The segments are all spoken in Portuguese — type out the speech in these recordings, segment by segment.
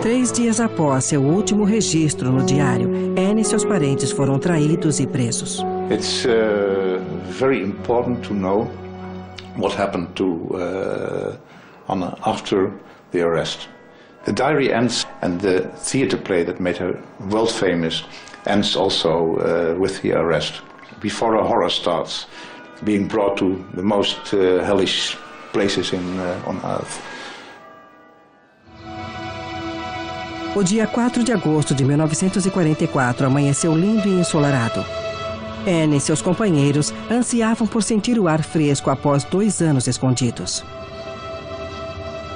3 dias após seu último registro no diário, Anne e seus parentes foram traídos e presos. It's very important to know what happened to after the arrest. The diary ends, and the theater play that made her world famous ends also with the arrest. Before a horror starts, being brought to the most hellish places on earth. O dia 4 de agosto de 1944 amanheceu lindo e ensolarado. Anne e seus companheiros ansiavam por sentir o ar fresco após 2 anos escondidos.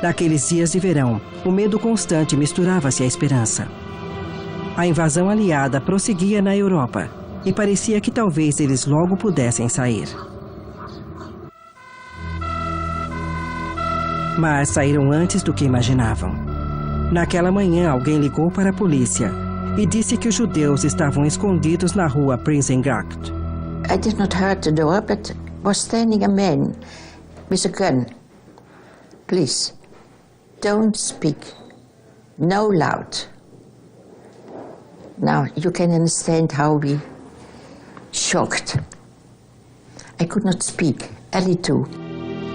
Naqueles dias de verão, o medo constante misturava-se à esperança. A invasão aliada prosseguia na Europa e parecia que talvez eles logo pudessem sair. Mas saíram antes do que imaginavam. Naquela manhã, alguém ligou para a polícia e disse que os judeus estavam escondidos na rua Prinsengracht. I did not hear the door, but was standing a man with a gun. Please, don't speak. No loud. Now, you can understand how we shocked. I could not speak. Ellie too.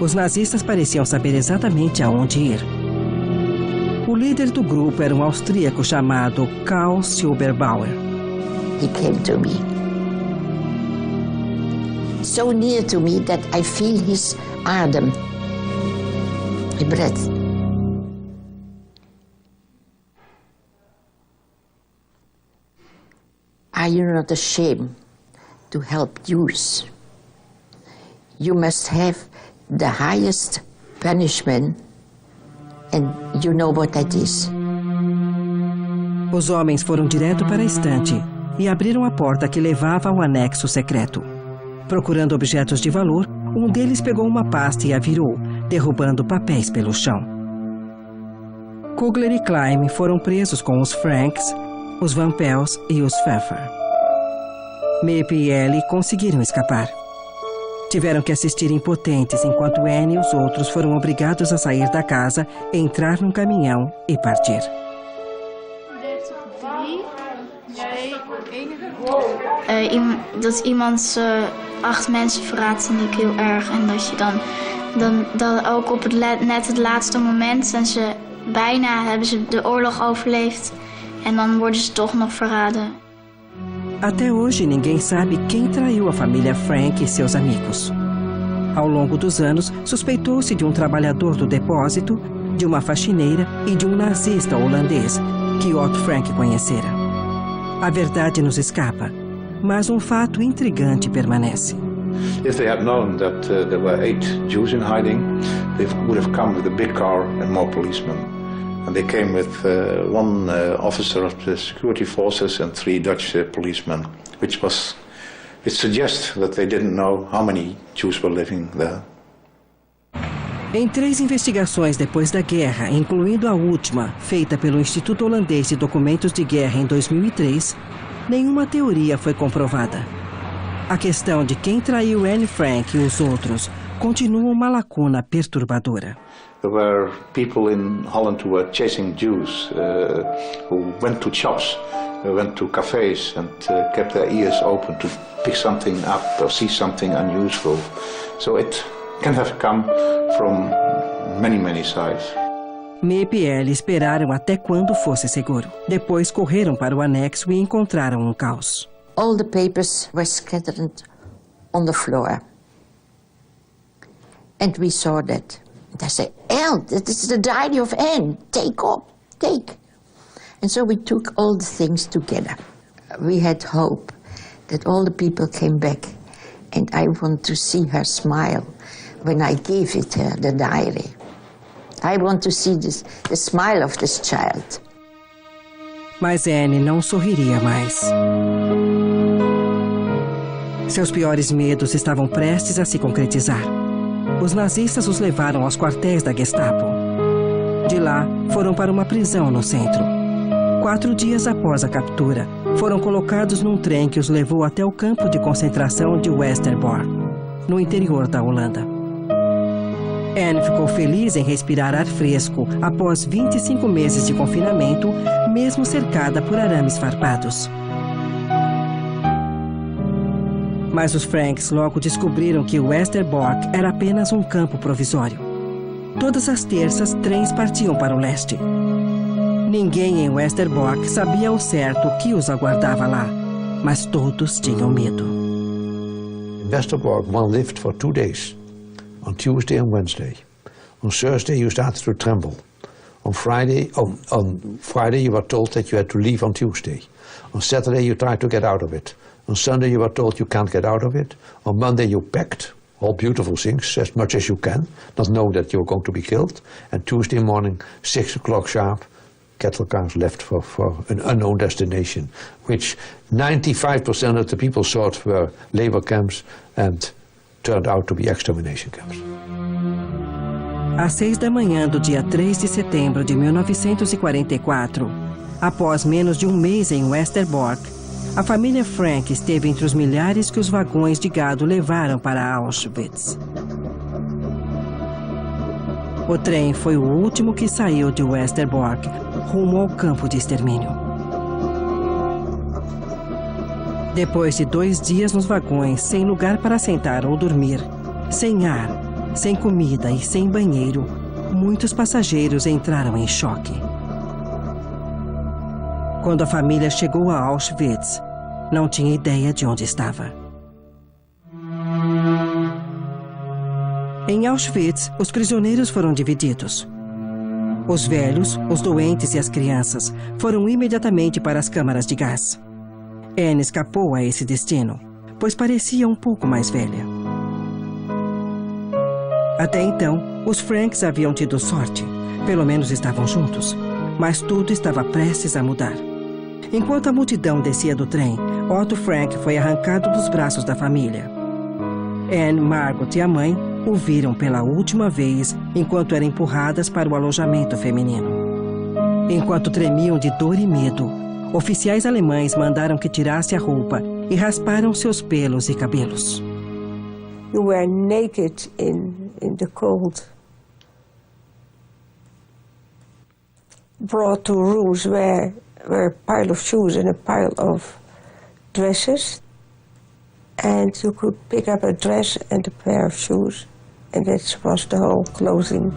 Os nazistas pareciam saber exatamente aonde ir. O líder do grupo era um austríaco chamado Karl Silberbauer. He came to me. So near to me that I feel his adem, his breath. Are you not ashamed to help Jews? You must have the highest punishment. And you know what that is. Os homens foram direto para a estante e abriram a porta que levava ao anexo secreto. Procurando objetos de valor, um deles pegou uma pasta e a virou, derrubando papéis pelo chão. Kugler e Klein foram presos com os Franks, os Van Pels e os Pfeffer. Mepe e Ellie conseguiram escapar. Tiveram que assistir impotentes enquanto Anne e os outros foram obrigados a sair da casa, entrar num caminhão e partir. Dat iemand 8 mensen verraadt, vind ik heel erg. En dat je dan ook op net het laatste moment zijn ze bijna, hebben ze de oorlog overleefd. En dan worden ze toch nog verraden. Até hoje, ninguém sabe quem traiu a família Frank e seus amigos. Ao longo dos anos, suspeitou-se de um trabalhador do depósito, de uma faxineira e de um nazista holandês que Otto Frank conhecera. A verdade nos escapa, mas um fato intrigante permanece. If they had known that there were 8 Jews in hiding, they would have come with a big car and more policemen. And they came with one officer of the security forces and 3 Dutch policemen, which suggests that they didn't know how many Jews were living there. Em 3 investigações depois da guerra, incluindo a última, feita pelo Instituto Holandês de Documentos de Guerra em 2003, nenhuma teoria foi comprovada. A questão de quem traiu Anne Frank e os outros continua uma lacuna perturbadora. There were people in Holland who were chasing Jews, who went to shops, went to cafes and kept their ears open to pick something up or see something unusual. So it can have come from many, many sides. Mepe e Ellie esperaram até quando fosse seguro. Depois correram para o anexo e encontraram um caos. All the papers were scattered on the floor. And we saw that. And I said, "Elle, this is the diary of Anne. Take up, take." And so we took all the things together. We had hope that all the people came back. And I want to see her smile when I gave it her, the diary. I want to see the smile of this child. Mas Anne não sorriria mais. Seus piores medos estavam prestes a se concretizar. Os nazistas os levaram aos quartéis da Gestapo. De lá, foram para uma prisão no centro. 4 dias após a captura, foram colocados num trem que os levou até o campo de concentração de Westerbork, no interior da Holanda. Anne ficou feliz em respirar ar fresco após 25 meses de confinamento, mesmo cercada por arames farpados. Mas os Franks logo descobriram que Westerbork era apenas um campo provisório. Todas as terças, trens partiam para o leste. Ninguém em Westerbork sabia ao certo o que os aguardava lá, mas todos tinham medo. In Westerbork, one lived for 2 days. On Tuesday and Wednesday. On Thursday you started to tremble. On Friday you were told that you had to leave on Tuesday. On Saturday you tried to get out of it. On Sunday you were told you can't get out of it. On Monday you packed all beautiful things as much as you can, not know that you're going to be killed. And Tuesday morning, 6 o'clock sharp, cattle cars left for an unknown destination, which 95% of the people thought were labor camps and turned out to be extermination camps. Às 6 da manhã do dia 3 de setembro de 1944, após menos de um mês em Westerbork, a família Frank esteve entre os milhares que os vagões de gado levaram para Auschwitz. O trem foi o último que saiu de Westerbork, rumo ao campo de extermínio. Depois de 2 dias nos vagões, sem lugar para sentar ou dormir, sem ar, sem comida e sem banheiro, muitos passageiros entraram em choque. Quando a família chegou a Auschwitz, não tinha ideia de onde estava. Em Auschwitz, os prisioneiros foram divididos. Os velhos, os doentes e as crianças foram imediatamente para as câmaras de gás. Anne escapou a esse destino, pois parecia um pouco mais velha. Até então, os Franks haviam tido sorte. Pelo menos estavam juntos. Mas tudo estava prestes a mudar. Enquanto a multidão descia do trem, Otto Frank foi arrancado dos braços da família. Anne, Margot e a mãe o viram pela última vez enquanto eram empurradas para o alojamento feminino. Enquanto tremiam de dor e medo, oficiais alemães mandaram que tirasse a roupa e rasparam seus pelos e cabelos. You were naked in the cold. Brought to rooms where a pile of shoes and a pile of dresses. And you could pick up a dress and a pair of shoes. And that was the whole clothing.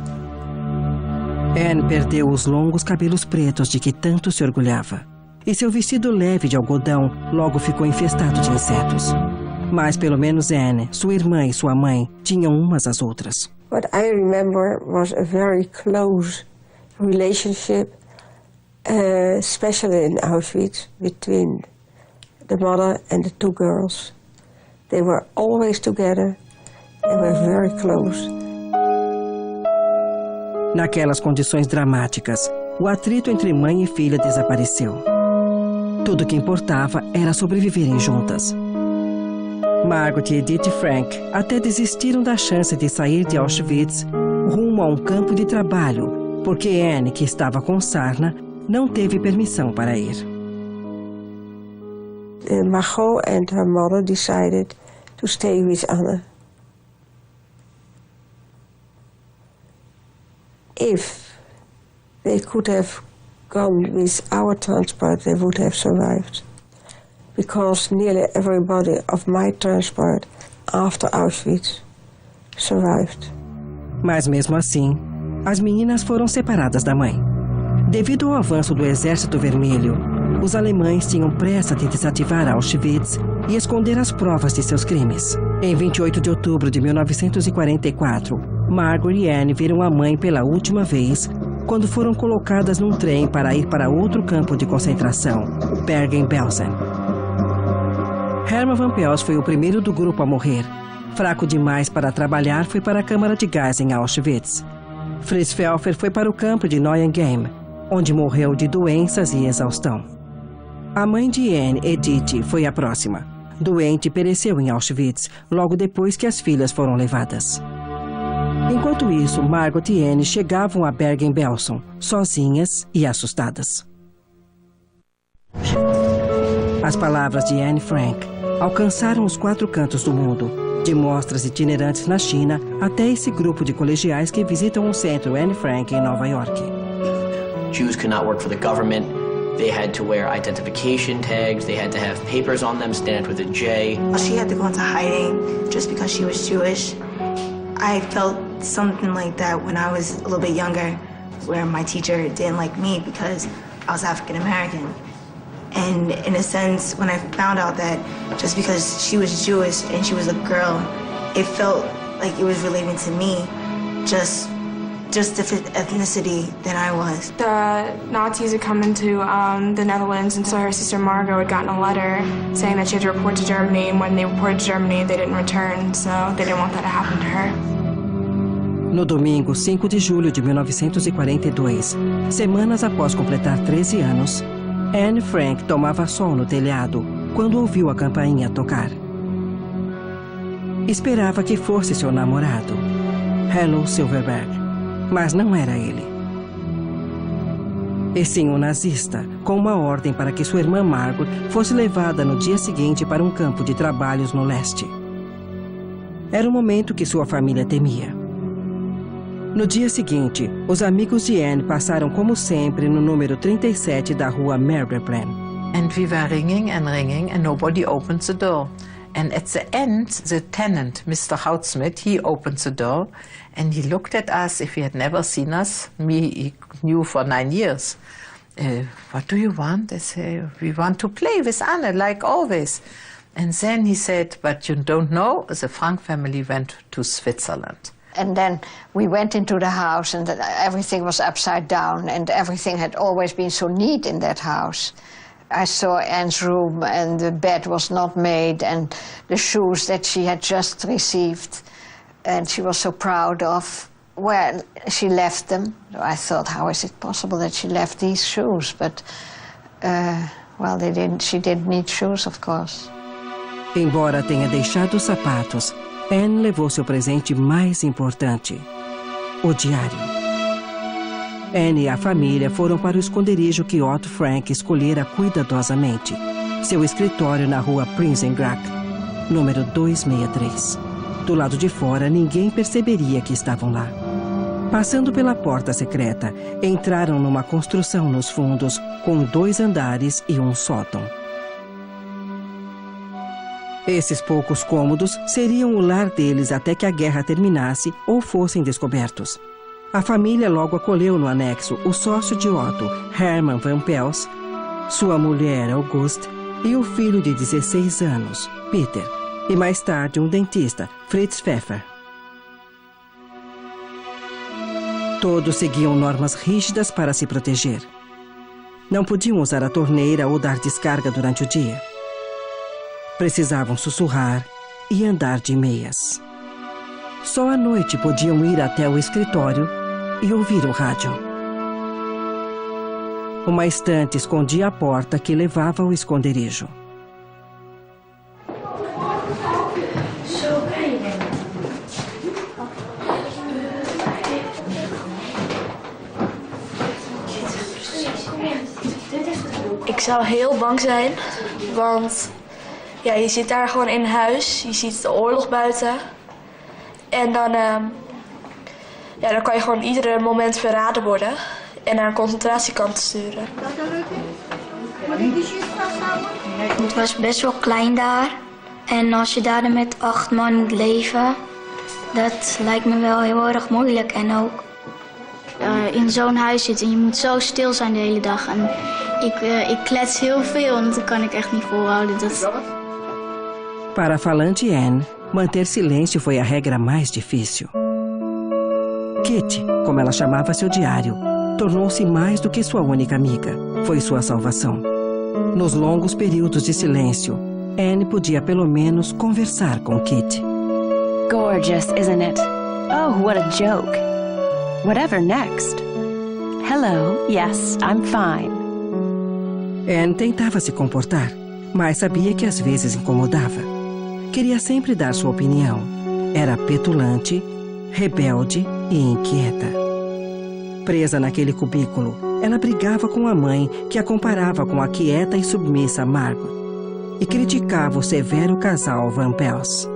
Anne perdeu os longos cabelos pretos de que tanto se orgulhava. E seu vestido leve de algodão logo ficou infestado de insetos. Mas pelo menos Anne, sua irmã e sua mãe tinham umas às outras. What I remember was a very close relationship, especially in Auschwitz, between the mother and the 2 girls. They were always together. They were very close. Naquelas condições dramáticas, o atrito entre mãe e filha desapareceu. Tudo que importava era sobreviverem juntas. Margot e Edith Frank até desistiram da chance de sair de Auschwitz rumo a um campo de trabalho, porque Anne, que estava com sarna, não teve permissão para ir. Margot and her mother decided to stay with Anne. If they could have gone with our transport, they would have survived. Because nearly everybody of my transport after Auschwitz survived. Mas mesmo assim, as meninas foram separadas da mãe. Devido ao avanço do Exército Vermelho, os alemães tinham pressa de desativar Auschwitz e esconder as provas de seus crimes. Em 28 de outubro de 1944, Margot e Anne viram a mãe pela última vez quando foram colocadas num trem para ir para outro campo de concentração, Bergen-Belsen. Hermann Van Pels foi o primeiro do grupo a morrer. Fraco demais para trabalhar, foi para a câmara de gás em Auschwitz. Fritz Pfeffer foi para o campo de Neuengamme, onde morreu de doenças e exaustão. A mãe de Anne, Edith, foi a próxima. Doente, pereceu em Auschwitz, logo depois que as filhas foram levadas. Enquanto isso, Margot e Anne chegavam a Bergen-Belsen, sozinhas e assustadas. As palavras de Anne Frank alcançaram os 4 cantos do mundo, De mostras itinerantes na China até esse grupo de colegiais que visitam o centro Anne Frank em Nova York. Jews could not work for the government. They had to wear identification tags. They had to have papers on them stamped with a J. She had to go into hiding just because she was Jewish. I felt something like that when I was a little bit younger, where my teacher didn't like me because I was African American. And in a sense, when I found out that just because she was Jewish and she was a girl, it felt like it was relating to me, just different ethnicity than I was. The Nazis had come into the Netherlands, and so her sister Margot had gotten a letter saying that she had to report to Germany, and when they reported to Germany, they didn't return, so they didn't want that to happen to her. No domingo, 5 de julho de 1942, semanas após completar 13 anos, Anne Frank tomava sol no telhado quando ouviu a campainha tocar. Esperava que fosse seu namorado, Hello Silverberg. Mas não era ele. E sim um nazista, com uma ordem para que sua irmã Margot fosse levada no dia seguinte para um campo de trabalhos no leste. Era o momento que sua família temia. No dia seguinte, os amigos de Anne passaram como sempre no número 37 da rua Merberplan. And we were ringing and nobody opened the door. And at the end, the tenant, Mr. Houtsmith, he opened the door and he looked at us. If he had never seen us, he knew for 9 years. What do you want? I say, we want to play with Anne, like always. And then he said, but you don't know, the Frank family went to Switzerland. And then we went into the house and everything was upside down and everything had always been so neat in that house. I saw Anne's room and the bed was not made and the shoes that she had just received and she was so proud of where she left them. I thought, how is it possible that she left these shoes? But, well, she didn't need shoes, of course. Embora tenha deixado os sapatos, Anne levou seu presente mais importante, o diário. Anne e a família foram para o esconderijo que Otto Frank escolhera cuidadosamente, seu escritório na rua Prinsengracht, número 263. Do lado de fora, ninguém perceberia que estavam lá. Passando pela porta secreta, entraram numa construção nos fundos, com 2 andares e um sótão. Esses poucos cômodos seriam o lar deles até que a guerra terminasse ou fossem descobertos. A família logo acolheu no anexo o sócio de Otto, Hermann Van Pels, sua mulher Auguste e o filho de 16 anos, Peter, e mais tarde um dentista, Fritz Pfeffer. Todos seguiam normas rígidas para se proteger. Não podiam usar a torneira ou dar descarga durante o dia. Precisavam sussurrar e andar de meias. Só à noite podiam ir até o escritório e ouvir o rádio. Uma estante escondia a porta que levava ao esconderijo. Ik zou heel bang zijn, want ja, je zit daar gewoon in huis, je ziet de oorlog buiten. En dan kan je gewoon iedere moment verraden worden en naar een concentratiekamp sturen. Het was best wel klein daar. En als je daar dan met 8 man moet leven, dat lijkt me wel heel erg moeilijk. En ook in zo'n huis zitten en je moet zo stil zijn de hele dag. En ik klets heel veel en dat kan ik echt niet volhouden. Para a falante Anne, manter silêncio foi a regra mais difícil. Kitty, como ela chamava seu diário, tornou-se mais do que sua única amiga. Foi sua salvação. Nos longos períodos de silêncio, Anne podia pelo menos conversar com Kitty. Gorgeous, isn't it? Oh, what a joke. Whatever next? Hello, yes, I'm fine. Anne tentava se comportar, mas sabia que às vezes incomodava. Queria sempre dar sua opinião. Era petulante, rebelde e inquieta. Presa naquele cubículo, ela brigava com a mãe, que a comparava com a quieta e submissa Margot, e criticava o severo casal Van Pels.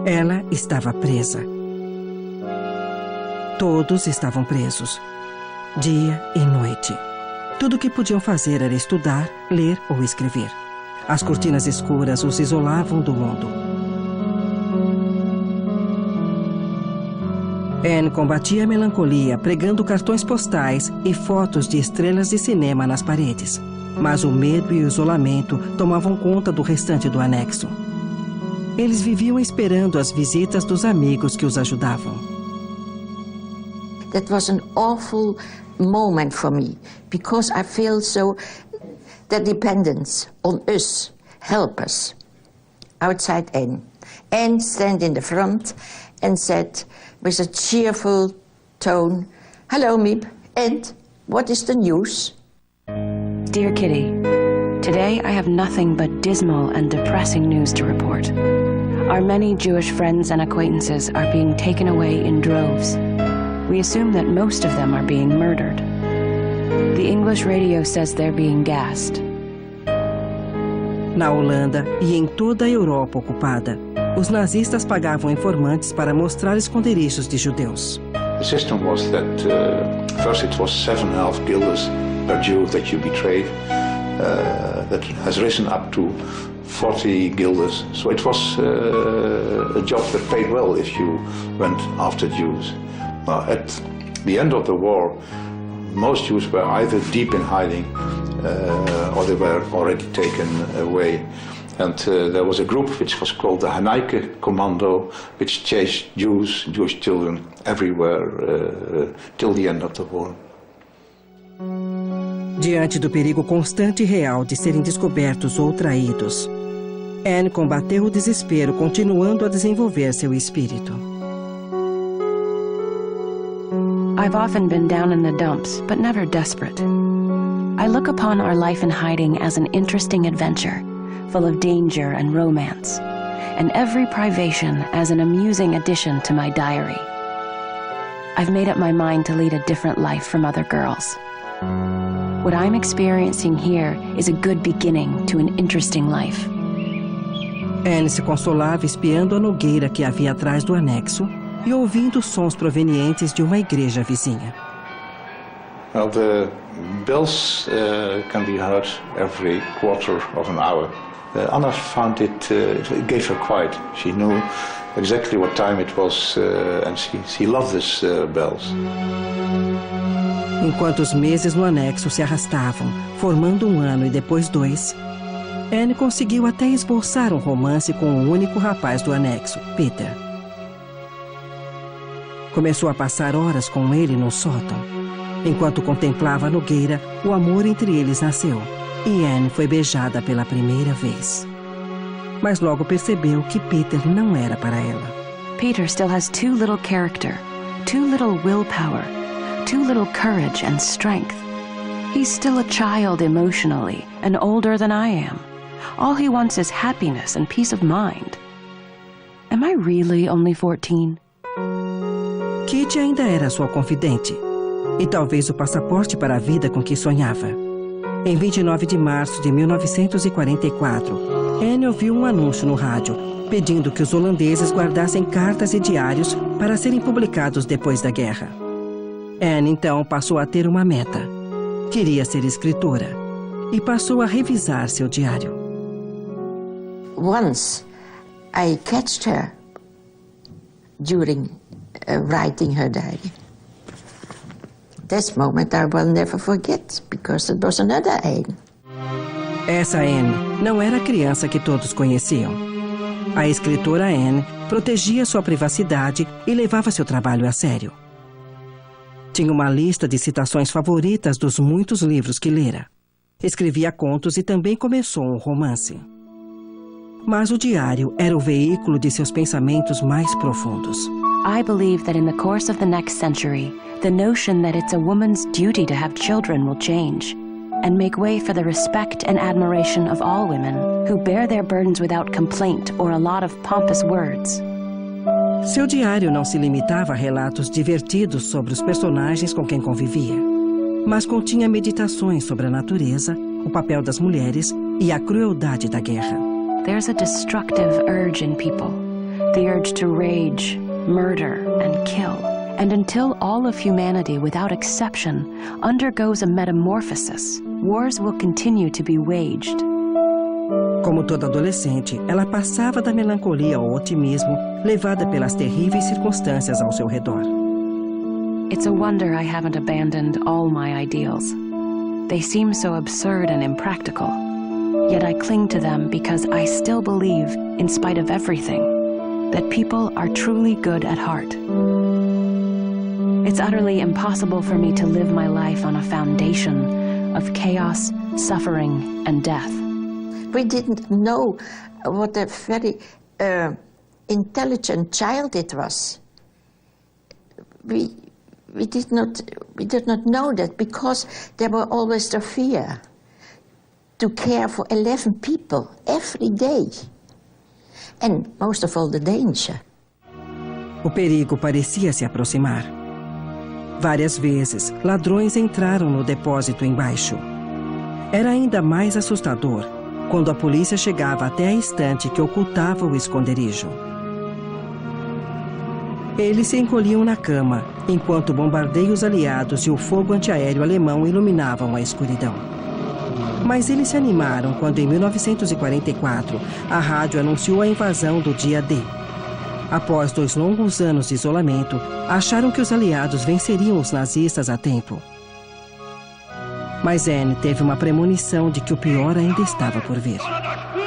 Ela estava presa. Todos estavam presos, dia e noite. Tudo o que podiam fazer era estudar, ler ou escrever. As cortinas escuras os isolavam do mundo. Anne combatia a melancolia pregando cartões postais e fotos de estrelas de cinema nas paredes. Mas o medo e o isolamento tomavam conta do restante do anexo. Eles viviam esperando as visitas dos amigos que os ajudavam. That was an awful moment for me, because I feel so the dependence on us, help us, outside Anne. Anne stand in the front and said with a cheerful tone, "Hello, Miep, and what is the news?" Dear Kitty, today I have nothing but dismal and depressing news to report. Our many Jewish friends and acquaintances are being taken away in droves. We assume that most of them are being murdered. The English radio says they're being gassed. Na Holanda e em toda a Europa ocupada, os nazistas pagavam informantes para mostrar esconderijos de judeus. The system was that first it was 7.5 guilders per Jew that you betrayed. That has risen up to 40 guilders. So it was a job that paid well if you went after Jews. At the end of the war, most Jews were either deep in hiding or they were already taken away. And there was a group which was called the Haneke Commando, which chased Jews, Jewish children everywhere till the end of the war. Diante do perigo constante e real de serem descobertos ou traídos, Anne combateu o desespero, continuando a desenvolver seu espírito. I've often been down in the dumps, but never desperate. I look upon our life in hiding as an interesting adventure, full of danger and romance, and every privation as an amusing addition to my diary. I've made up my mind to lead a different life from other girls. What I'm experiencing here is a good beginning to an interesting life. Anne se consolava espiando a nogueira que havia atrás do anexo e ouvindo sons provenientes de uma igreja vizinha. Well, the bells can be heard every quarter of an hour. Anna found it gave her quiet. She knew exactly what time it was and she loved these bells. Enquanto os meses no anexo se arrastavam, formando um ano e depois 2, Anne conseguiu até esboçar um romance com o único rapaz do anexo, Peter. Começou a passar horas com ele no sótão. Enquanto contemplava a nogueira, o amor entre eles nasceu, e Anne foi beijada pela primeira vez. Mas logo percebeu que Peter não era para ela. Peter still has too little character, too little willpower, too little courage and strength. He's still a child emotionally and older than I am. All he wants is happiness and peace of mind. Am I really only 14? Kitty ainda era sua confidente, e talvez o passaporte para a vida com que sonhava. Em 29 de março de 1944, Anne ouviu um anúncio no rádio, pedindo que os holandeses guardassem cartas e diários para serem publicados depois da guerra. Anne, então, passou a ter uma meta. Queria ser escritora, e passou a revisar seu diário. Once I catched her during writing her diary. This moment I will never forget, because it was another Anne. Essa Anne não era a criança que todos conheciam. A escritora Anne protegia sua privacidade e levava seu trabalho a sério. Tinha uma lista de citações favoritas dos muitos livros que lera. Escrevia contos e também começou um romance. Mas o diário era o veículo de seus pensamentos mais profundos. I believe that in the course of the next century, the notion that it's a woman's duty to have children will change and make way for the respect and admiration of all women who bear their burdens without complaint or a lot of pompous words. Seu diário não se limitava a relatos divertidos sobre os personagens com quem convivia, mas continha meditações sobre a natureza, o papel das mulheres e a crueldade da guerra. There's a destructive urge in people, the urge to rage, murder, and kill. And until all of humanity, without exception, undergoes a metamorphosis, wars will continue to be waged. Como toda adolescente, ela passava da melancolia ao otimismo, levada pelas terríveis circunstâncias ao seu redor. It's a wonder I haven't abandoned all my ideals. They seem so absurd and impractical. Yet I cling to them because I still believe, in spite of everything, that people are truly good at heart. It's utterly impossible for me to live my life on a foundation of chaos, suffering, and death. We didn't know what a very intelligent child it was. We did not know that because there were always the fear to care for 11 people every day. And most of all, the danger. O perigo parecia se aproximar. Várias vezes, ladrões entraram no depósito embaixo. Era ainda mais assustador quando a polícia chegava até a estante que ocultava o esconderijo. Eles se encolhiam na cama, enquanto bombardeios aliados e o fogo antiaéreo alemão iluminavam a escuridão. Mas eles se animaram quando, em 1944, a rádio anunciou a invasão do dia D. Após 2 longos anos de isolamento, acharam que os aliados venceriam os nazistas a tempo. Mas Anne teve uma premonição de que o pior ainda estava por vir.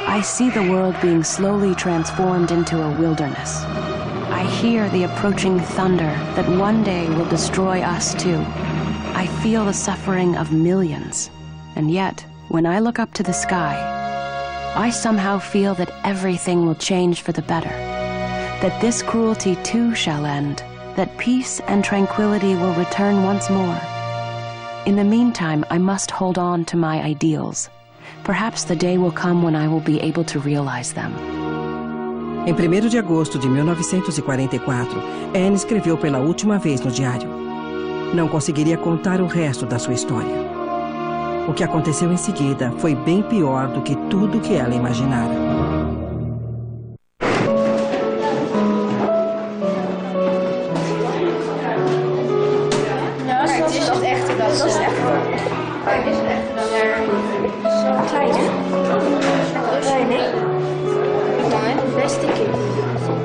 I see the world being slowly transformed into a wilderness. I hear the approaching thunder that one day will destroy us too. I feel the suffering of millions. And yet, when I look up to the sky, I somehow feel that everything will change for the better. That this cruelty too shall end. That peace and tranquility will return once more. In the meantime, I must hold on to my ideals. Perhaps the day will come when I will be able to realize them. Em 1º de agosto de 1944, Anne escreveu pela última vez no diário. Não conseguiria contar o resto da sua história. O que aconteceu em seguida foi bem pior do que tudo que ela imaginara.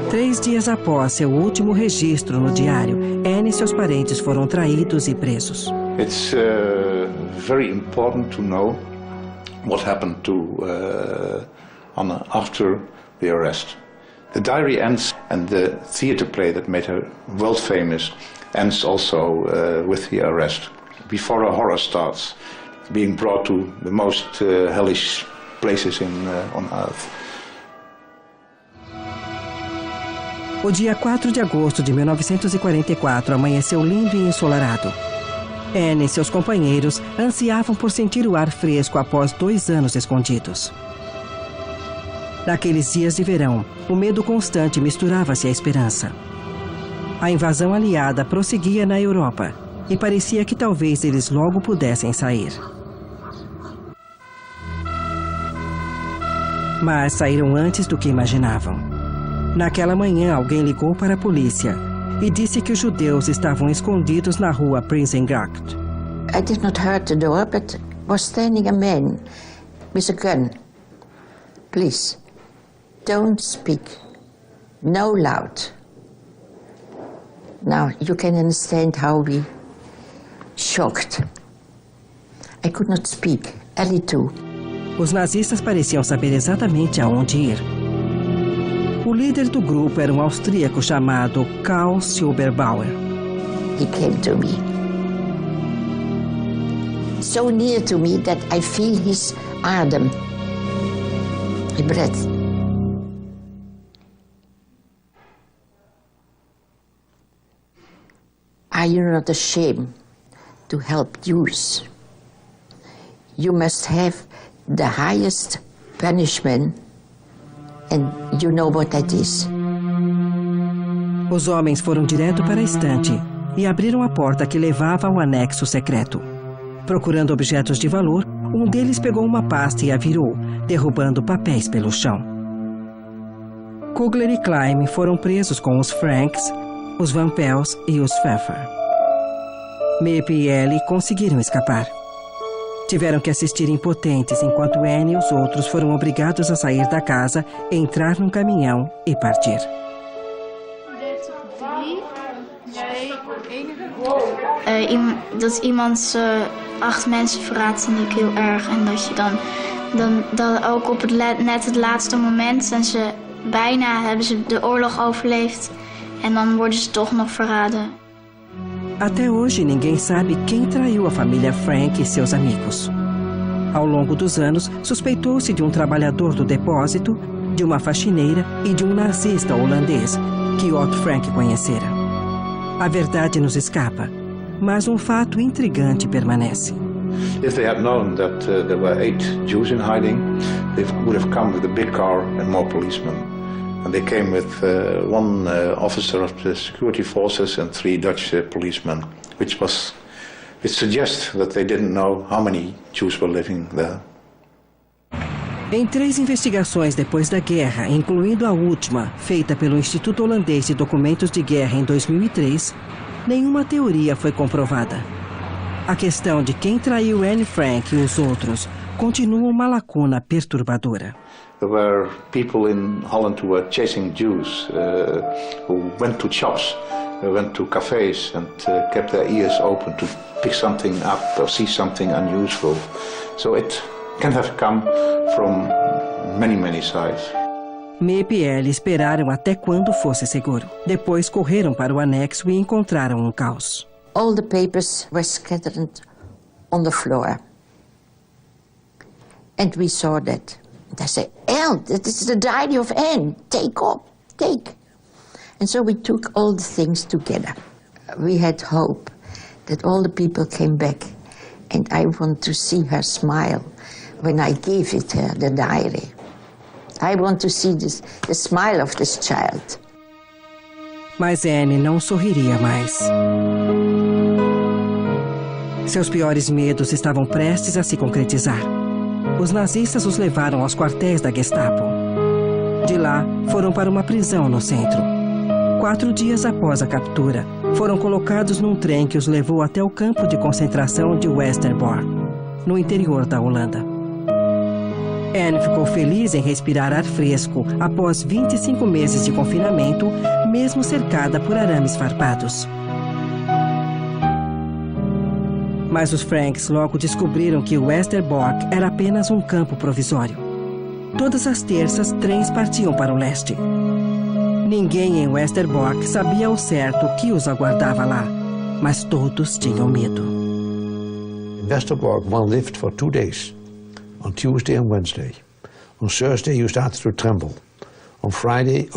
Três dias após seu último registro no diário, Anne e seus parentes foram traídos e presos. It's very important to know what happened after the arrest. The diary ends, and the theater play that made her world famous ends also with the arrest. Before a horror starts, being brought to the most hellish places on earth. O dia 4 de agosto de 1944 amanheceu lindo e ensolarado. Anne e seus companheiros ansiavam por sentir o ar fresco após 2 anos escondidos. Naqueles dias de verão, o medo constante misturava-se à esperança. A invasão aliada prosseguia na Europa e parecia que talvez eles logo pudessem sair. Mas saíram antes do que imaginavam. Naquela manhã, alguém ligou para a polícia e disse que os judeus estavam escondidos na rua Prinsengracht. I did not hear the door, but was standing a man with a gun. Please, don't speak. No loud. Now, you can understand how we shocked. I could not speak. Ellie too. Os nazistas pareciam saber exatamente aonde ir. O líder do grupo era um austríaco chamado Karl Silberbauer. He came to me. So near to me that I feel his Adem, his breath. Are you not ashamed to help Jews? You must have the highest punishment. And you know what that is. Os homens foram direto para a estante e abriram a porta que levava ao anexo secreto. Procurando objetos de valor, um deles pegou uma pasta e a virou, derrubando papéis pelo chão. Kugler e Klein foram presos com os Franks, os Van Pels e os Pfeffer. Miep e Ellie conseguiram escapar. Tiveram que assistir impotentes enquanto Anne e os outros foram obrigados a sair da casa, entrar num caminhão e partir. Dat iemand 8 mensen verraadt, vind ik heel erg. En dat je dan ook op net het laatste moment en ze bijna hebben ze de oorlog overleefd en dan worden ze toch nog verraden. Até hoje ninguém sabe quem traiu a família Frank e seus amigos. Ao longo dos anos, suspeitou-se de um trabalhador do depósito, de uma faxineira e de um nazista holandês que Otto Frank conhecera. A verdade nos escapa, mas um fato intrigante permanece. If they had known that there were 8 Jews in hiding, they would have come with a big car and more policemen. And they came with one officer of the security forces and 3 Dutch policemen, which suggests that they didn't know how many Jews were living there. Em 3 investigações depois da guerra, incluindo a última, feita pelo Instituto Holandês de Documentos de Guerra em 2003, nenhuma teoria foi comprovada. A questão de quem traiu Anne Frank e os outros continua uma lacuna perturbadora. There were people in Holland who were chasing Jews, who went to shops, went to cafes and kept their ears open to pick something up or see something unusual. So it can have come from many, many sides. Miep e Ellie esperaram até quando fosse seguro. Depois correram para o anexo e encontraram um caos. All the papers were scattered on the floor. And we saw that. And I said, "Elle, this is the diary of Anne. Take up, take." And so we took all the things together. We had hope that all the people came back. And I want to see her smile when I gave it her, the diary. I want to see the smile of this child. Mas Anne não sorriria mais. Seus piores medos estavam prestes a se concretizar. Os nazistas os levaram aos quartéis da Gestapo. De lá, foram para uma prisão no centro. 4 dias após a captura, foram colocados num trem que os levou até o campo de concentração de Westerbork, no interior da Holanda. Anne ficou feliz em respirar ar fresco após 25 meses de confinamento, mesmo cercada por arames farpados. Mas os Franks logo descobriram que Westerbork era apenas um campo provisório. Todas as terças, trens partiam para o leste. Ninguém em Westerbork sabia ao certo o que os aguardava lá, mas todos tinham medo. In Westerbork, one lived for 2 days. On Tuesday and Wednesday. On Thursday you started to tremble. On Friday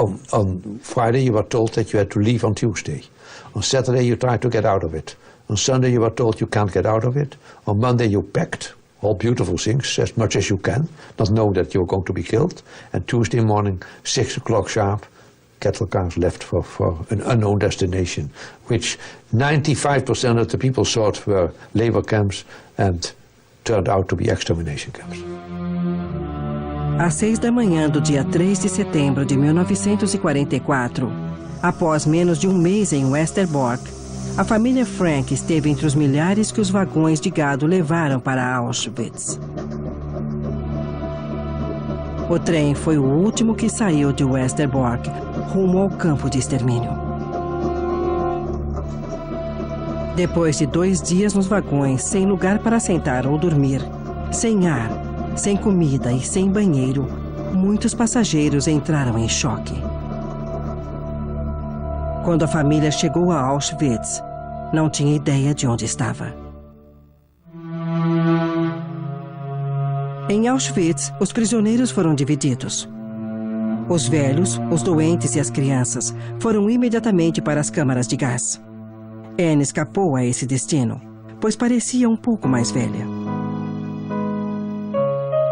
you were told that you had to leave on Tuesday. On Saturday you tried to get out of it. On Sunday you were told you can't get out of it. On Monday you packed all beautiful things as much as you can, not knowing that you're going to be killed. And Tuesday morning, 6 o'clock sharp, cattle cars left for an unknown destination, which 95% of the people thought were labor camps and turned out to be extermination camps. Às 6 da manhã do dia 3 de setembro de 1944, após menos de um mês em Westerbork, a família Frank esteve entre os milhares que os vagões de gado levaram para Auschwitz. O trem foi o último que saiu de Westerbork, rumo ao campo de extermínio. Depois de 2 dias nos vagões, sem lugar para sentar ou dormir, sem ar, sem comida e sem banheiro, muitos passageiros entraram em choque. Quando a família chegou a Auschwitz, não tinha ideia de onde estava. Em Auschwitz, os prisioneiros foram divididos. Os velhos, os doentes e as crianças foram imediatamente para as câmaras de gás. Anne escapou a esse destino, pois parecia um pouco mais velha.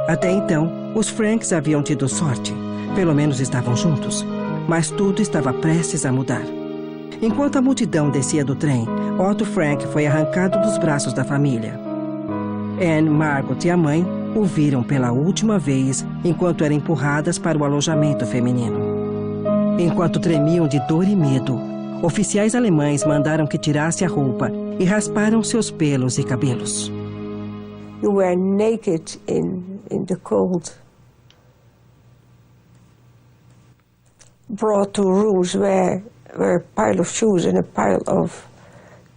Até então, os Franks haviam tido sorte. Pelo menos estavam juntos. Mas tudo estava prestes a mudar. Enquanto a multidão descia do trem, Otto Frank foi arrancado dos braços da família. Anne, Margot e a mãe o viram pela última vez enquanto eram empurradas para o alojamento feminino. Enquanto tremiam de dor e medo, oficiais alemães mandaram que tirasse a roupa e rasparam seus pelos e cabelos. You were naked in the cold. Brought to rooms where were a pile of shoes and a pile of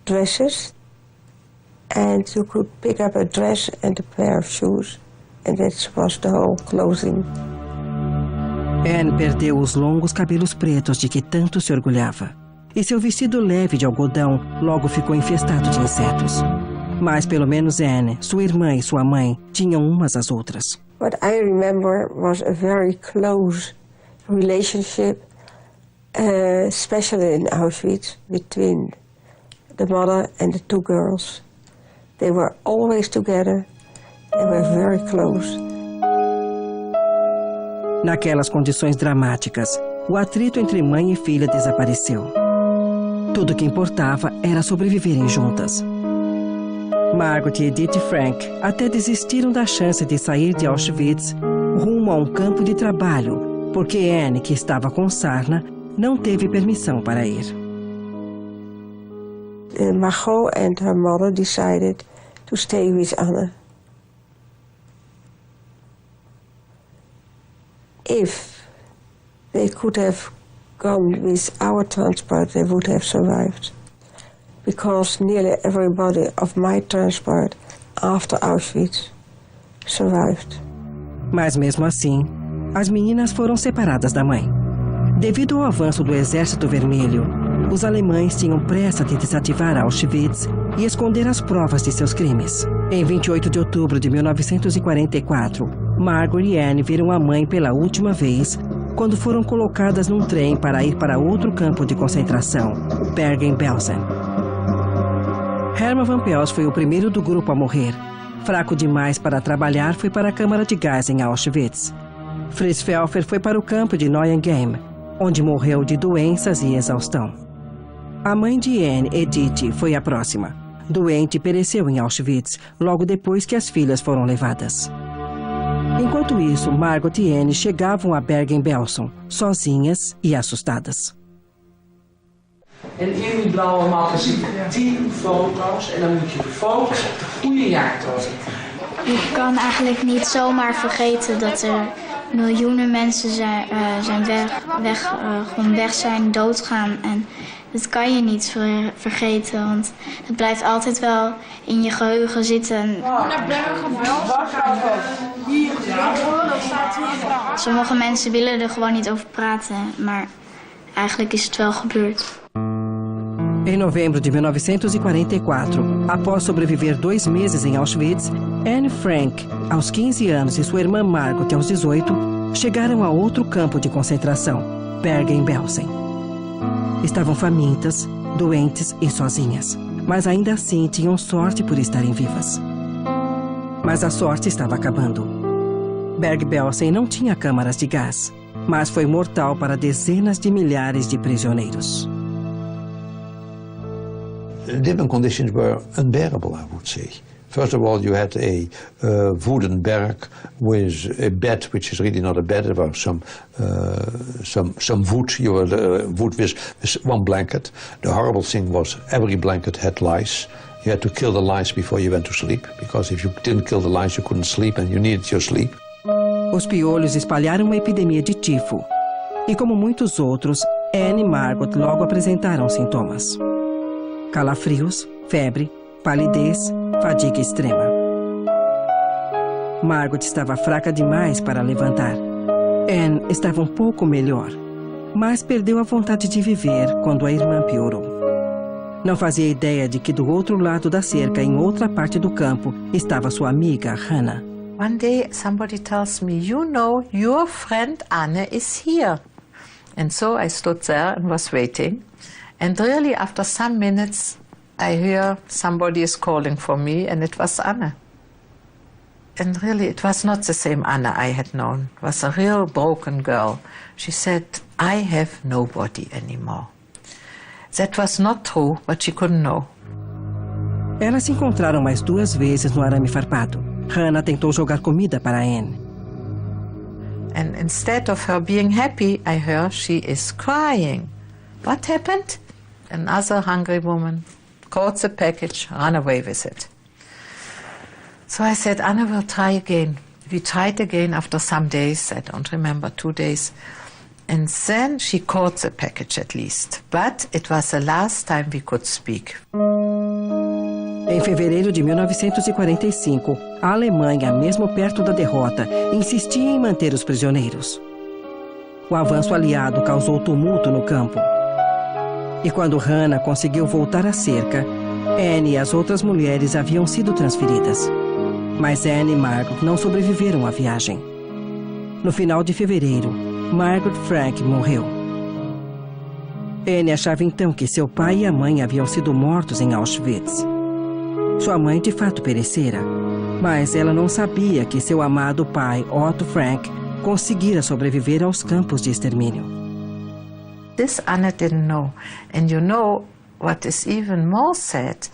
dresses. And you could pick up a dress and a pair of shoes. And that was the whole clothing. Anne perdeu os longos cabelos pretos de que tanto se orgulhava. E seu vestido leve de algodão logo ficou infestado de insetos. Mas pelo menos Anne, sua irmã e sua mãe tinham umas às outras. What I remember was a very close relationship, especially in Auschwitz, between the mother and the two girls. They were always together. They were very close. Naquelas condições dramáticas, o atrito entre mãe e filha desapareceu. Tudo o que importava era sobreviverem juntas. Margot e Edith Frank até desistiram da chance de sair de Auschwitz rumo a um campo de trabalho, porque Anne, que estava com sarna, não teve permissão para ir. Margot and her mother decided to stay with Anne. If they could have gone with our transport, they would have survived. Because nearly everybody of my transport after Auschwitz survived. Mas mesmo assim, as meninas foram separadas da mãe. Devido ao avanço do Exército Vermelho, os alemães tinham pressa de desativar Auschwitz e esconder as provas de seus crimes. Em 28 de outubro de 1944, Margot e Anne viram a mãe pela última vez quando foram colocadas num trem para ir para outro campo de concentração, Bergen-Belsen. Hermann Van Pels foi o primeiro do grupo a morrer. Fraco demais para trabalhar, foi para a câmara de gás em Auschwitz. Fritz Pfeffer foi para o campo de Neuengamme, onde morreu de doenças e exaustão. A mãe de Anne, Edith, foi a próxima. Doente, pereceu em Auschwitz, logo depois que as filhas foram levadas. Enquanto isso, Margot e Anne chegavam a Bergen-Belsen, sozinhas e assustadas. En in die blauwe mappen zie je 10 foto's en dan moet je de foto's op de goede jaartal zetten. Je kan eigenlijk niet zomaar vergeten dat er miljoenen mensen gewoon weg zijn, doodgaan. En dat kan je niet vergeten, want het blijft altijd wel in je geheugen zitten. Sommige mensen willen er gewoon niet over praten, maar eigenlijk is het wel gebeurd. Em novembro de 1944, após sobreviver 2 meses em Auschwitz, Anne Frank, aos 15 anos, e sua irmã Margot, aos 18, chegaram a outro campo de concentração, Bergen-Belsen. Estavam famintas, doentes e sozinhas, mas ainda assim tinham sorte por estarem vivas. Mas a sorte estava acabando. Bergen-Belsen não tinha câmaras de gás, mas foi mortal para dezenas de milhares de prisioneiros. Living conditions were unbearable, I would say. First of all, you had a wooden barrack with a bed, which is really not a bed. There was some wood. You had wood with one blanket. The horrible thing was every blanket had lice. You had to kill the lice before you went to sleep, because if you didn't kill the lice, you couldn't sleep, and you needed your sleep. Os piolhos espalharam uma epidemia de tifo. E como muitos outros, Anne e Margot logo apresentaram sintomas. Calafrios, febre, palidez, fadiga extrema. Margot estava fraca demais para levantar. Anne estava um pouco melhor, mas perdeu a vontade de viver quando a irmã piorou. Não fazia ideia de que do outro lado da cerca, em outra parte do campo, estava sua amiga Hannah. One day somebody tells me, you know, your friend Anne is here. And so I stood there and was waiting. And really, after some minutes, I hear somebody is calling for me, and it was Anne. And really, it was not the same Anne I had known. It was a real broken girl. She said, I have nobody anymore. That was not true, but she couldn't know. Elas se encontraram mais 2 vezes no arame farpado. Hannah tentou jogar comida para Anne. And instead of her being happy, I hear she is crying. What happened? Another hungry woman caught the package, ran away with it. So I said, Anna will try again. We tried again after some days, I don't remember, 2 days. And then she caught the package at least. But it was the last time we could speak. Em fevereiro de 1945, a Alemanha, mesmo perto da derrota, insistia em manter os prisioneiros. O avanço aliado causou tumulto no campo. E quando Hannah conseguiu voltar à cerca, Anne e as outras mulheres haviam sido transferidas. Mas Anne e Margaret não sobreviveram à viagem. No final de fevereiro, Margaret Frank morreu. Anne achava então que seu pai e a mãe haviam sido mortos em Auschwitz. Sua mãe de fato perecera, mas ela não sabia que seu amado pai, Otto Frank, conseguira sobreviver aos campos de extermínio. This Anna didn't know. And you know what is even more sad?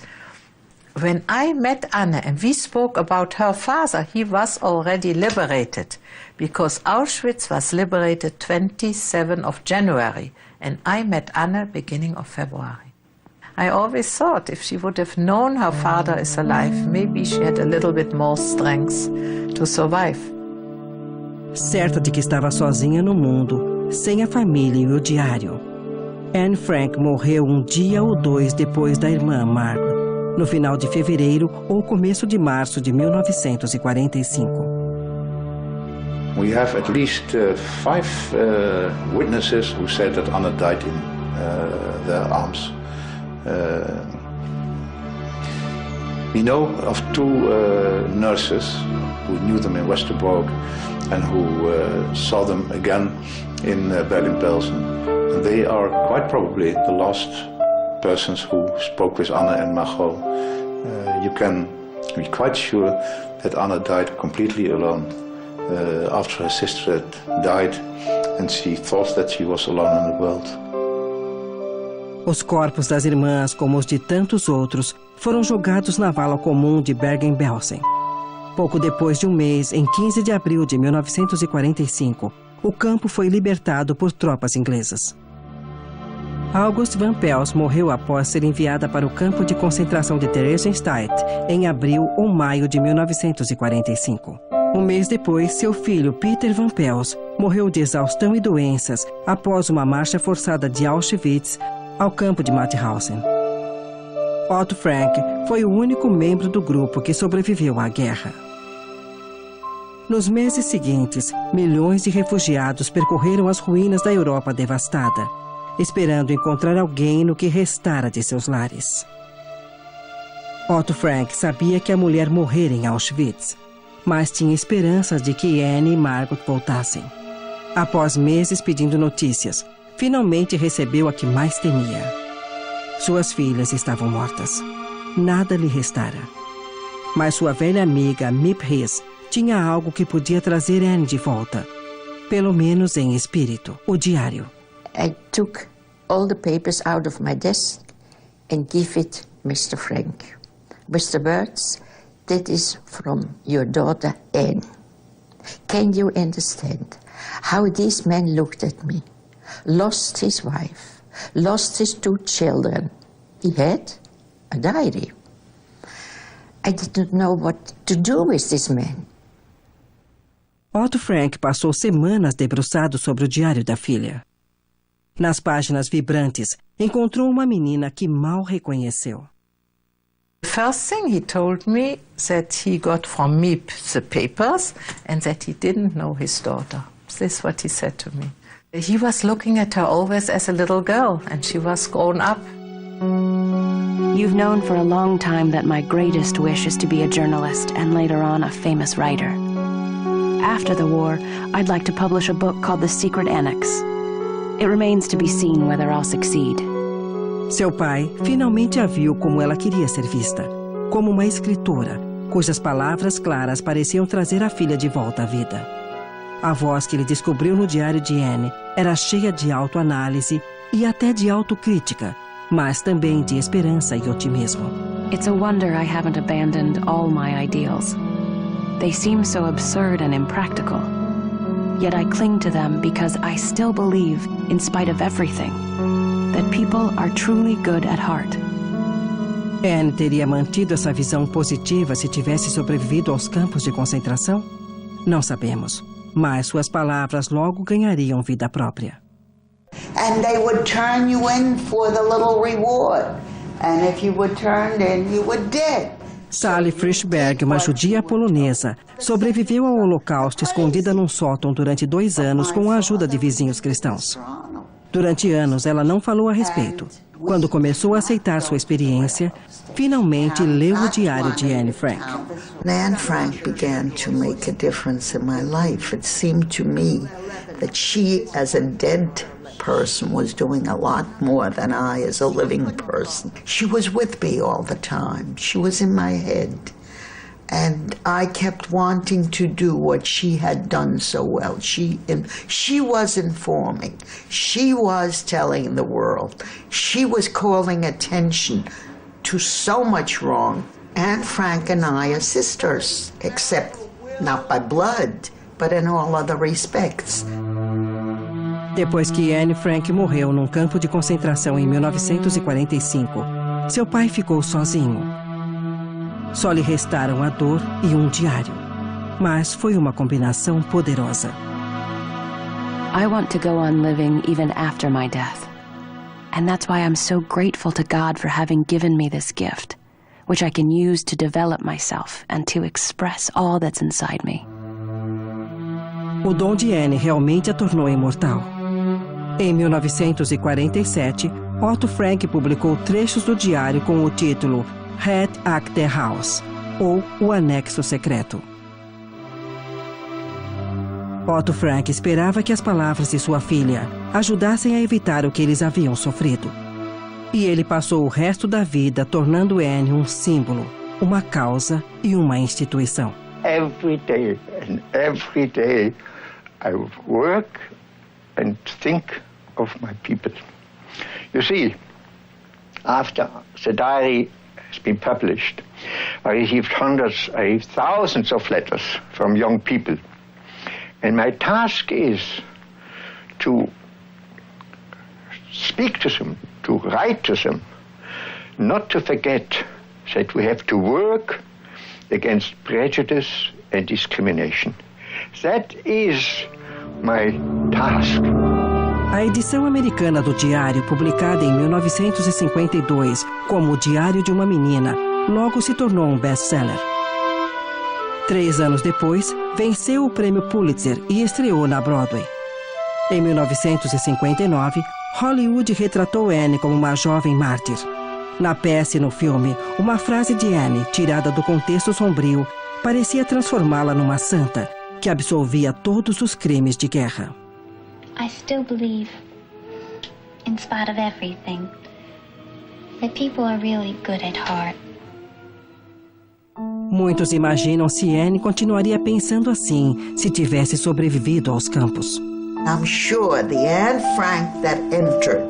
When I met Anna and we spoke about her father, he was already liberated because Auschwitz was liberated 27th of January and I met Anna beginning of February. I always thought if she would have known her father is alive, maybe she had a little bit more strength to survive. Certa de que estava sozinha no mundo, sem a família e o diário, Anne Frank morreu um dia ou dois depois da irmã Margaret, no final de fevereiro ou começo de março de 1945. We have at least 5 witnesses who said that Anna died in their arms. We know of 2 nurses who knew them in Westerbork and who saw them again in Berlin-Belsen. And they are quite probably the last persons who spoke with Anna and Margot. You can be quite sure that Anna died completely alone after her sister had died and she thought that she was alone in the world. Os corpos das irmãs, como os de tantos outros, foram jogados na vala comum de Bergen-Belsen. Pouco depois de um mês, em 15 de abril de 1945, o campo foi libertado por tropas inglesas. August Van Pels morreu após ser enviada para o campo de concentração de Theresienstadt em abril ou maio de 1945. Um mês depois, seu filho Peter Van Pels morreu de exaustão e doenças após uma marcha forçada de Auschwitz ao campo de Mauthausen. Otto Frank foi o único membro do grupo que sobreviveu à guerra. Nos meses seguintes, milhões de refugiados percorreram as ruínas da Europa devastada, esperando encontrar alguém no que restara de seus lares. Otto Frank sabia que a mulher morrera em Auschwitz, mas tinha esperanças de que Anne e Margaret voltassem. Após meses pedindo notícias, finalmente recebeu a que mais temia. Suas filhas estavam mortas. Nada lhe restara. Mas sua velha amiga, Miep Ries, tinha algo que podia trazer Anne de volta. Pelo menos em espírito, o diário. I took all the papers out of my desk and gave it Mr. Frank. Mr. Birds, that is from your daughter Anne. Can you understand how these men looked at me? Lost his wife, lost his 2 children. He had a diary. I didn't know what to do with this man. Otto Frank passou semanas debruçado sobre o diário da filha. Nas páginas vibrantes, encontrou uma menina que mal reconheceu. The first thing he told me that he got from Miep the papers and that he didn't know his daughter. This is what he said to me. He was looking at her always as a little girl and she was grown up. You've known for a long time that my greatest wish is to be a journalist and later on a famous writer. After the war, I'd like to publish a book called The Secret Annex. It remains to be seen whether I'll succeed. Seu pai finalmente a viu como ela queria ser vista, como uma escritora, cujas palavras claras pareciam trazer a filha de volta à vida. A voz que ele descobriu no diário de Anne era cheia de autoanálise e até de autocrítica, mas também de esperança e otimismo. It's a wonder I haven't abandoned all my ideals. They seem so absurd and impractical. Yet I cling to them because I still believe, in spite of everything, that people are truly good at heart. Anne teria mantido essa visão positiva se tivesse sobrevivido aos campos de concentração? Não sabemos, mas suas palavras logo ganhariam vida própria. And they would turn you in for the little reward. And if you were turned in, you were dead. Sally Frischberg, uma judia polonesa, sobreviveu ao Holocausto escondida num sótão durante 2 anos com a ajuda de vizinhos cristãos. Durante anos, ela não falou a respeito. Quando começou a aceitar sua experiência, finalmente leu o diário de Anne Frank. Anne Frank began to make a difference in my life. It seemed to me that she, as a dead person, was doing a lot more than I as a living person. She was with me all the time. She was in my head. And I kept wanting to do what she had done so well. She was informing. She was telling the world. She was calling attention to so much wrong. Anne Frank and I are sisters, except not by blood, but in all other respects. Depois que Anne Frank morreu num campo de concentração em 1945, seu pai ficou sozinho. Só lhe restaram a dor e um diário. Mas foi uma combinação poderosa. I want to go on living even after my death. And that's why I'm so grateful to God for having given me this gift, which I can use to develop myself and to express all that's inside me. O dom de Anne realmente a tornou imortal. Em 1947, Otto Frank publicou trechos do diário com o título Het Achterhaus, ou O Anexo Secreto. Otto Frank esperava que as palavras de sua filha ajudassem a evitar o que eles haviam sofrido. E ele passou o resto da vida tornando Anne um símbolo, uma causa e uma instituição. Every day I work and think of my people. You see, after the diary has been published, I received thousands of letters from young people. And my task is to speak to them, to write to them, not to forget that we have to work against prejudice and discrimination. That is my task. A edição americana do diário, publicada em 1952 como O Diário de uma Menina, logo se tornou um best-seller. 3 anos depois, venceu o prêmio Pulitzer e estreou na Broadway. Em 1959, Hollywood retratou Anne como uma jovem mártir. Na peça e no filme, uma frase de Anne, tirada do contexto sombrio, parecia transformá-la numa santa, que absolvia todos os crimes de guerra. I still believe, in spite of everything, that people are really good at heart. Muitos imaginam se Anne continuaria pensando assim se tivesse sobrevivido aos campos. I'm sure the Anne Frank that entered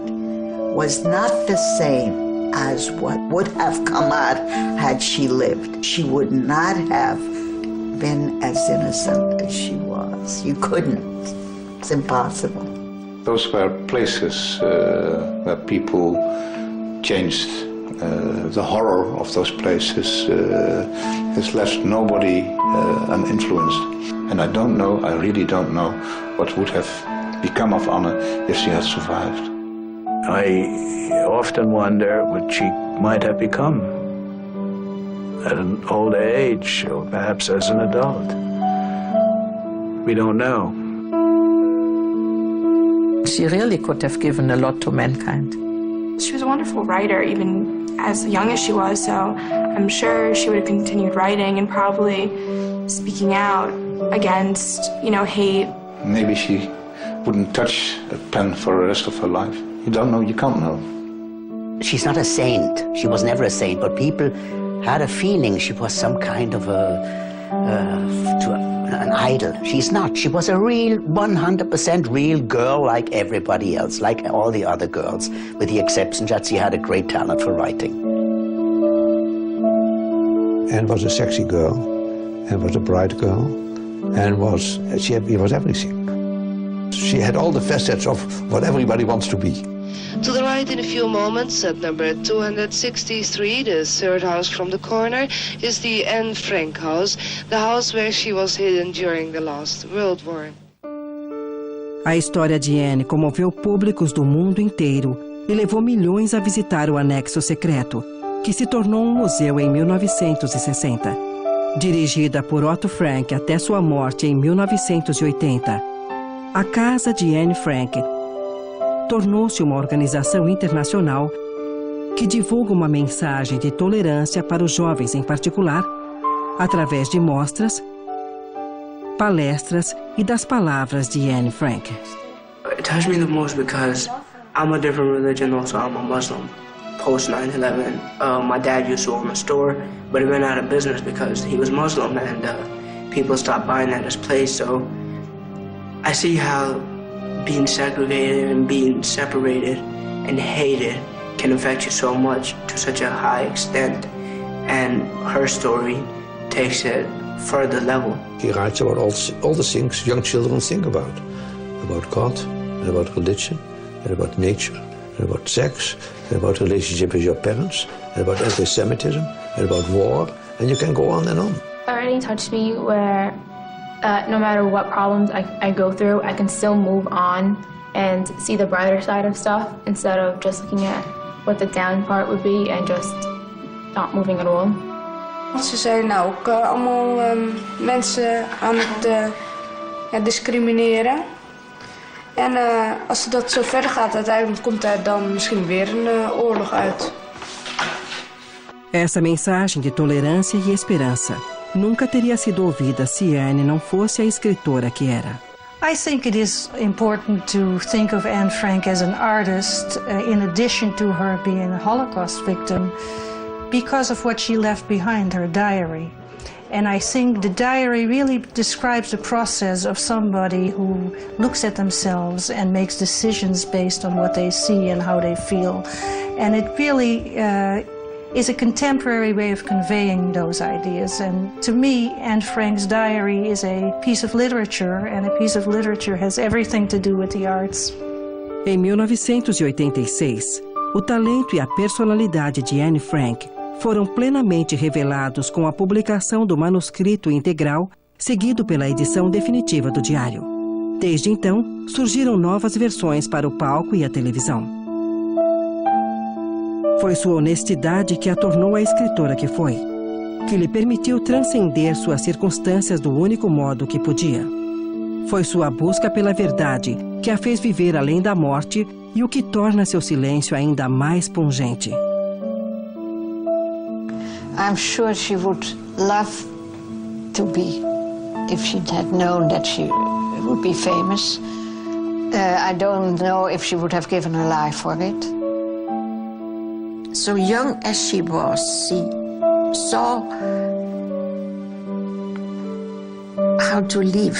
was not the same as what would have come out had she lived. She would not have been as innocent as she was. You couldn't. It's impossible. Those were places where people changed. The horror of those places has left nobody uninfluenced. And I don't know, I really don't know, what would have become of Anne if she had survived. I often wonder what she might have become at an older age, or perhaps as an adult. We don't know. She really could have given a lot to mankind. She was a wonderful writer, even as young as she was, so I'm sure she would have continued writing and probably speaking out against, hate. Maybe she wouldn't touch a pen for the rest of her life. You don't know, you can't know. She's not a saint. She was never a saint, but people had a feeling she was some kind of an idol. She's not. She was a real, 100% real girl like everybody else, like all the other girls, with the exception that she had a great talent for writing. Anne was a sexy girl, Anne was a bright girl, Anne was everything. She had all the facets of what everybody wants to be. To the right in a few moments, at number 263, the third house from the corner, is the Anne Frank house, the house where she was hidden during the last World War. A história de Anne comoveu públicos do mundo inteiro e levou milhões a visitar o anexo secreto, que se tornou um museu em 1960. Dirigida por Otto Frank até sua morte em 1980, a Casa de Anne Frank tornou-se uma organização internacional que divulga uma mensagem de tolerância para os jovens em particular, através de mostras, palestras e das palavras de Anne Frank. It touched me the most because I'm a different religion also. I'm a Muslim. Post 9/11, my dad used to own a store, but he went out of business because he was Muslim and people stopped buying at his place. So I see how being segregated and being separated and hated can affect you so much to such a high extent, and her story takes it further level. He writes about all the things young children think about God, and about religion, and about nature, and about sex, and about relationship with your parents, and about anti-Semitism, and about war, and you can go on and on. It really touched me where no matter what problems I go through, I can still move on and see the brighter side of stuff instead of just looking at what the down part would be and just not moving at all. Ze zijn ook allemaal mensen aan het discrimineren. En als dat zo verder gaat, uiteindelijk komt er dan misschien weer een oorlog uit. Essa mensagem de tolerância e esperança nunca teria sido ouvida se Anne não fosse a escritora que era. I think it is important to think of Anne Frank as an artist, in addition to her being a Holocaust victim, because of what she left behind, her diary. And I think the diary really describes the process of somebody who looks at themselves and makes decisions based on what they see and how they feel. And it really is a contemporary way of conveying those ideas. And to me, Anne Frank's diary is a piece of literature, and a piece of literature has everything to do with the arts. Em 1986, o talento e a personalidade de Anne Frank foram plenamente revelados com a publicação do manuscrito integral, seguido pela edição definitiva do diário. Desde então, surgiram novas versões para o palco e a televisão. Foi sua honestidade que a tornou a escritora que foi, que lhe permitiu transcender suas circunstâncias do único modo que podia. Foi sua busca pela verdade que a fez viver além da morte e o que torna seu silêncio ainda mais pungente. I'm sure she would love to be, if she had known that she would be famous. I don't know if she would have given her life for it. So young as she was, she saw how to live.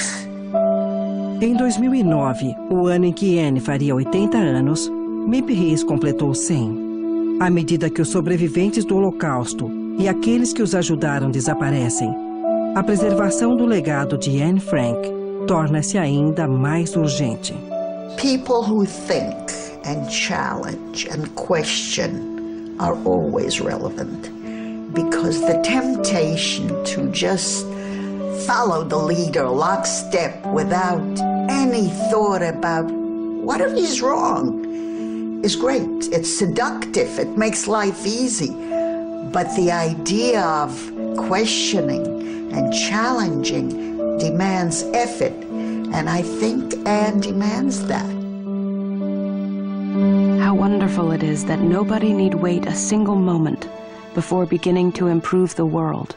Em 2009, o ano em que Anne faria 80 anos, Mip Reis completou 100. À medida que os sobreviventes do Holocausto e aqueles que os ajudaram desaparecem, a preservação do legado de Anne Frank torna-se ainda mais urgente. People who think and challenge and question are always relevant, because the temptation to just follow the leader lockstep without any thought about what if he's wrong is great. It's seductive. It makes life easy. But the idea of questioning and challenging demands effort, and I think Anne demands that. How wonderful it is that nobody need wait a single moment before beginning to improve the world.